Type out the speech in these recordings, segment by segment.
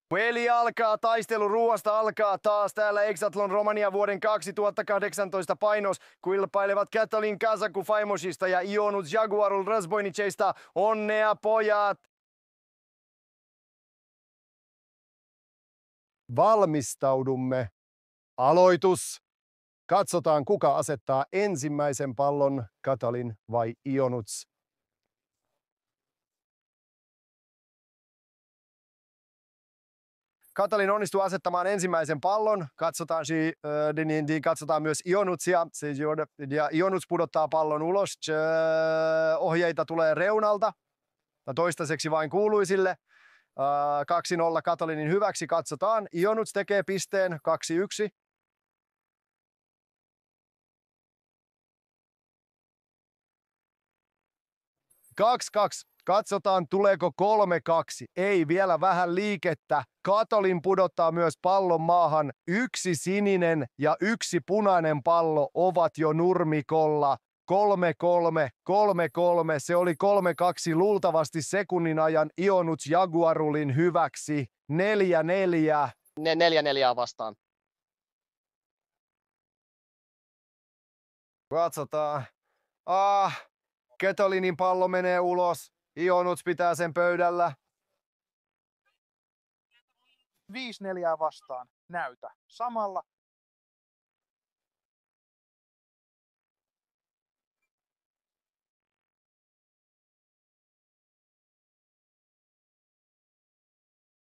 Peli alkaa, taistelu ruoasta alkaa taas täällä Exatlon Romania vuoden 2018 painos. Kilpailevat Katalin Kazaku Faimosista ja Ionuts Jaguarul Razbojniceista. Onnea pojat! Valmistaudumme. Aloitus! Katsotaan kuka asettaa ensimmäisen pallon, Katalin vai Ionuts. Katalin onnistuu asettamaan ensimmäisen pallon. Katsotaan myös Ionutsia. Ja Ionuts pudottaa pallon ulos. Ohjeita tulee reunalta. Toistaiseksi vain kuuluisille. 2-0 Katalinin hyväksi. Katsotaan. Ionuts tekee pisteen 2-1. Katsotaan, tuleeko 3-2. Ei, vielä vähän liikettä. Katalin pudottaa myös pallon maahan. 1 sininen ja 1 punainen pallo ovat jo nurmikolla. 3-3. Se oli 3-2 luultavasti sekunnin ajan Ionuts Jaguarulin hyväksi. 4-4. 4-4 vastaan. Katsotaan. Katalinin pallo menee ulos. Ionuts pitää sen pöydällä. 5-4 vastaan. Näytä. Samalla.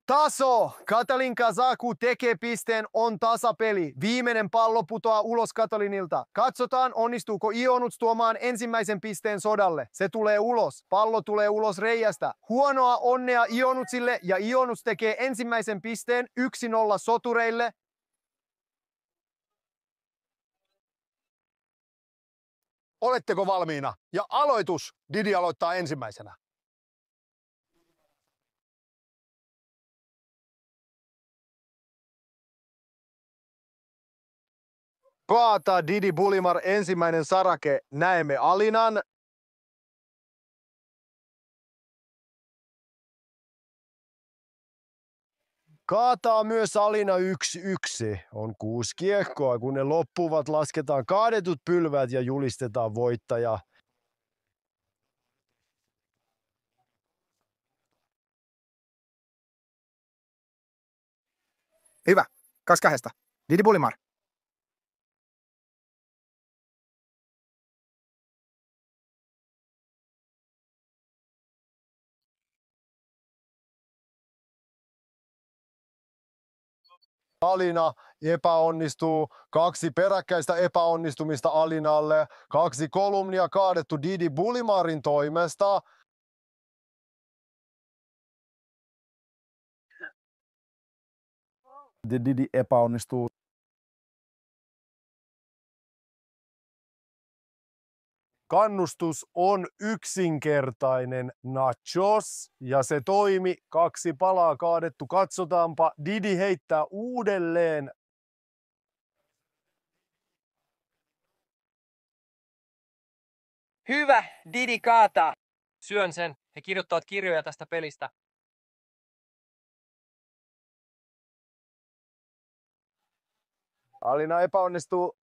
Taso! Katalin Kazaku tekee pisteen, on tasapeli. Viimeinen pallo putoaa ulos Katalinilta. Katsotaan, onnistuuko Ionuts tuomaan ensimmäisen pisteen sodalle. Se tulee ulos. Pallo tulee ulos reiästä. Huonoa onnea Ionutsille ja Ionuts tekee ensimmäisen pisteen 1-0 sotureille. Oletteko valmiina? Ja aloitus! Didi aloittaa ensimmäisenä. Kaataa Didi Bulimar ensimmäinen sarake. Näemme Alinan. Kaataa myös Alina 1-1. On 6 kiekkoa. Kun ne loppuvat, lasketaan kaadetut pylväät ja julistetaan voittaja. Hyvä. 2-2. Didi Bulimar. Alina epäonnistuu. 2 peräkkäistä epäonnistumista Alinalle. 2 kolumnia kaadettu Didi Bulimarin toimesta. Didi epäonnistuu. Kannustus on yksinkertainen nachos ja se toimi. 2 palaa kaadettu. Katsotaanpa. Didi heittää uudelleen. Hyvä, Didi kaataa. Syön sen. He kirjoittavat kirjoja tästä pelistä. Alina epäonnistuu.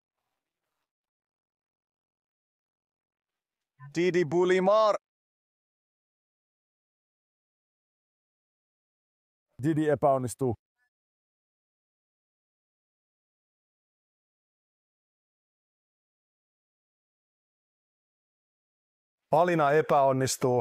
Didi Bulimar. Didi epäonnistuu. Alina epäonnistuu.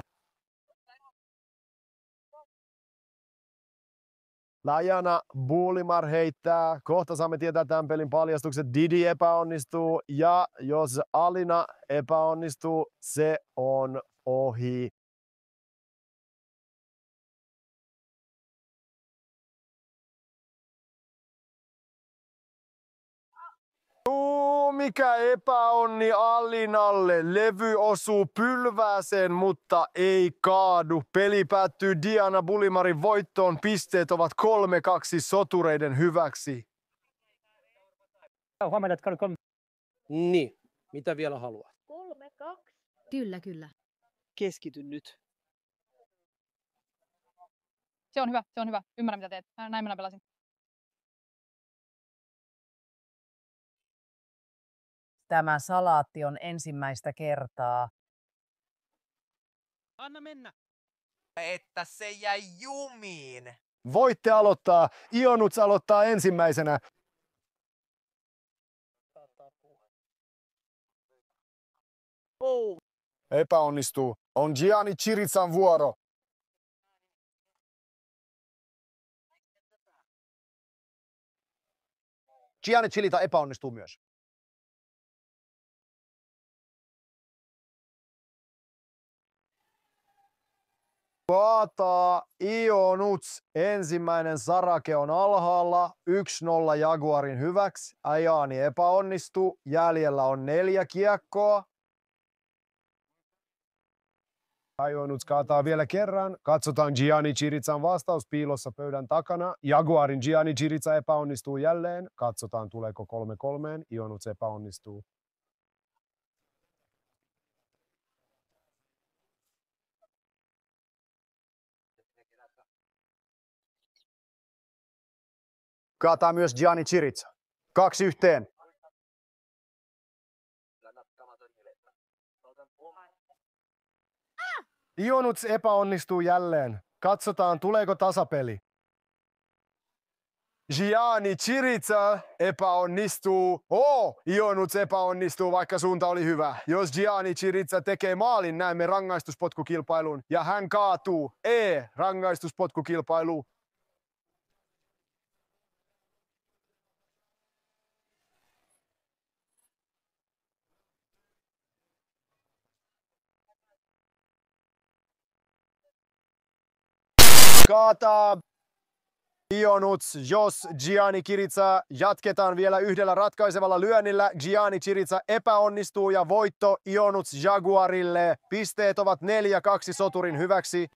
Lajana Bulimar heittää. Kohta saamme tietää tämän pelin paljastukset. Didi epäonnistuu ja jos Alina epäonnistuu, se on ohi. Mikä epäonni Alinalle. Levy osuu pylvääseen, mutta ei kaadu. Peli päättyy Diana Bulimarin voittoon. Pisteet ovat 3-2 sotureiden hyväksi. Huomenta, että 3. Niin, mitä vielä haluat? 3-2. Kyllä. Keskity nyt. Se on hyvä, se on hyvä. Ymmärrän mitä teet. Näin minä pelasin. Tämä salaatti on ensimmäistä kertaa. Anna mennä. Että se jäi jumiin. Voitte aloittaa. Ionuts aloittaa ensimmäisenä. Epäonnistuu. On Gianni Chirizan vuoro. Gianni Chirita epäonnistuu myös. Kaataa Ionuts. Ensimmäinen sarake on alhaalla. 1-0 Jaguarin hyväksi. Ajani epäonnistuu. Jäljellä on 4 kiekkoa. Ionuts kaataa vielä kerran. Katsotaan Gianni Chirizan vastaus piilossa pöydän takana. Jaguarin Gianni Chiriza epäonnistuu jälleen. Katsotaan tuleeko 3-3. Ionuts epäonnistuu. Kaataa myös Gianni Chiriza. 2-1. Ionuts epäonnistuu jälleen. Katsotaan, tuleeko tasapeli. Gianni Chiriza epäonnistuu. Ionuts epäonnistuu, vaikka suunta oli hyvä. Jos Gianni Chiriza tekee maalin, näemme rangaistuspotkukilpailun. Ja hän kaatuu. Rangaistuspotkukilpailu. Kaataa Ionuts, jos Gianni Chiriza jatketaan vielä yhdellä ratkaisevalla lyönnillä. Gianni Chiriza epäonnistuu ja voitto Ionuts Jaguarille. Pisteet ovat 4-2 soturin hyväksi.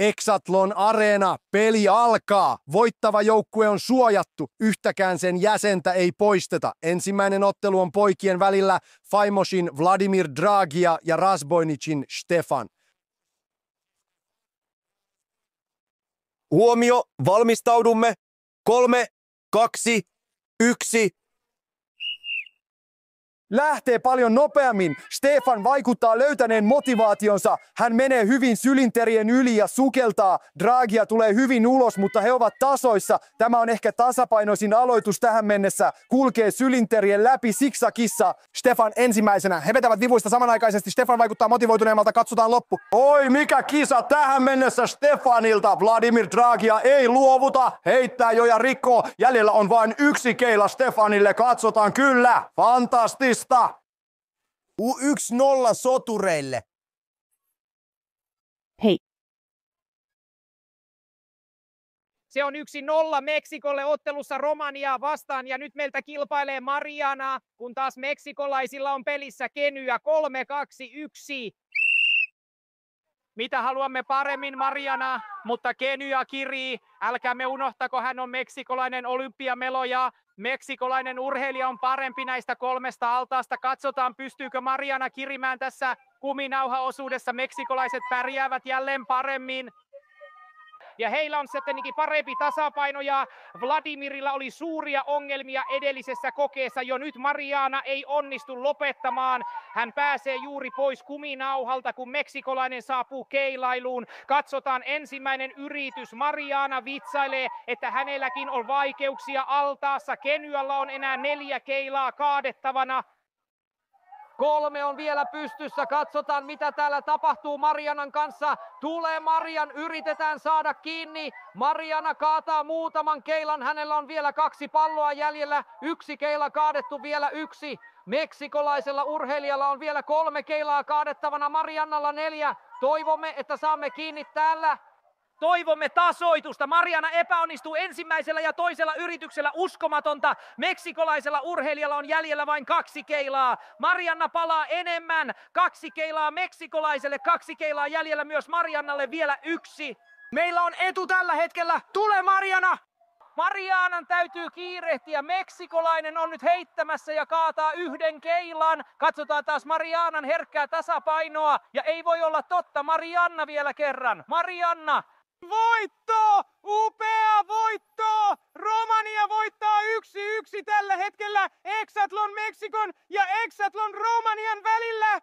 Exatlon Arena, peli alkaa. Voittava joukkue on suojattu. Yhtäkään sen jäsentä ei poisteta. Ensimmäinen ottelu on poikien välillä Faimosin Vladimir Dragia ja Razbojnicin Stefan. Huomio, valmistaudumme. 3, 2, 1. Lähtee paljon nopeammin. Stefan vaikuttaa löytäneen motivaationsa. Hän menee hyvin sylinterien yli ja sukeltaa. Dragia tulee hyvin ulos, mutta he ovat tasoissa. Tämä on ehkä tasapainoisin aloitus tähän mennessä. Kulkee sylinterien läpi siksakissa. Stefan ensimmäisenä. He vetävät vivuista samanaikaisesti. Stefan vaikuttaa motivoituneemmalta. Katsotaan loppu. Oi, mikä kisa tähän mennessä Stefanilta. Vladimir Dragia ei luovuta. Heittää jo ja rikkoo. Jäljellä on vain 1 keila Stefanille. Katsotaan kyllä. Fantastista. 1-0 sotureille. Hei. Se on 1-0 Meksikolle ottelussa Romaniaa vastaan ja nyt meiltä kilpailee Mariana, kun taas meksikolaisilla on pelissä Kenya 3-2-1. Mitä haluamme paremmin Mariana, mutta Kenya kirii. Älkäämme unohtako, hän on meksikolainen olympiameloja. Meksikolainen urheilija on parempi näistä 3 altaasta. Katsotaan, pystyykö Mariana kirimään tässä kuminauhaosuudessa. Meksikolaiset pärjäävät jälleen paremmin. Ja heillä on sittenkin parempi tasapaino ja Vladimirilla oli suuria ongelmia edellisessä kokeessa. Jo nyt Mariana ei onnistu lopettamaan. Hän pääsee juuri pois kuminauhalta, kun meksikolainen saapuu keilailuun. Katsotaan ensimmäinen yritys. Mariana vitsailee, että hänelläkin on vaikeuksia altaassa. Kenyalla on enää 4 keilaa kaadettavana. 3 on vielä pystyssä. Katsotaan, mitä täällä tapahtuu Marianan kanssa. Tulee Marian, yritetään saada kiinni. Mariana kaataa muutaman keilan. Hänellä on vielä 2 palloa jäljellä. 1 keila kaadettu, vielä 1. Meksikolaisella urheilijalla on vielä 3 keilaa kaadettavana. Mariannalla 4. Toivomme, että saamme kiinni täällä. Toivomme tasoitusta. Mariana epäonnistuu ensimmäisellä ja toisella yrityksellä. Uskomatonta. Meksikolaisella urheilijalla on jäljellä vain 2 keilaa. Marianna palaa enemmän. 2 keilaa meksikolaiselle. 2 keilaa jäljellä myös Mariannalle, vielä 1. Meillä on etu tällä hetkellä. Tule Mariana! Marianan täytyy kiirehtiä. Meksikolainen on nyt heittämässä ja kaataa yhden keilan. Katsotaan taas Marianan herkkää tasapainoa. Ja ei voi olla totta. Marianna vielä kerran. Marianna. Voitto! Upea voitto! Romania voittaa 1-1 tällä hetkellä Exatlon Meksikon ja Exatlon Romanian välillä.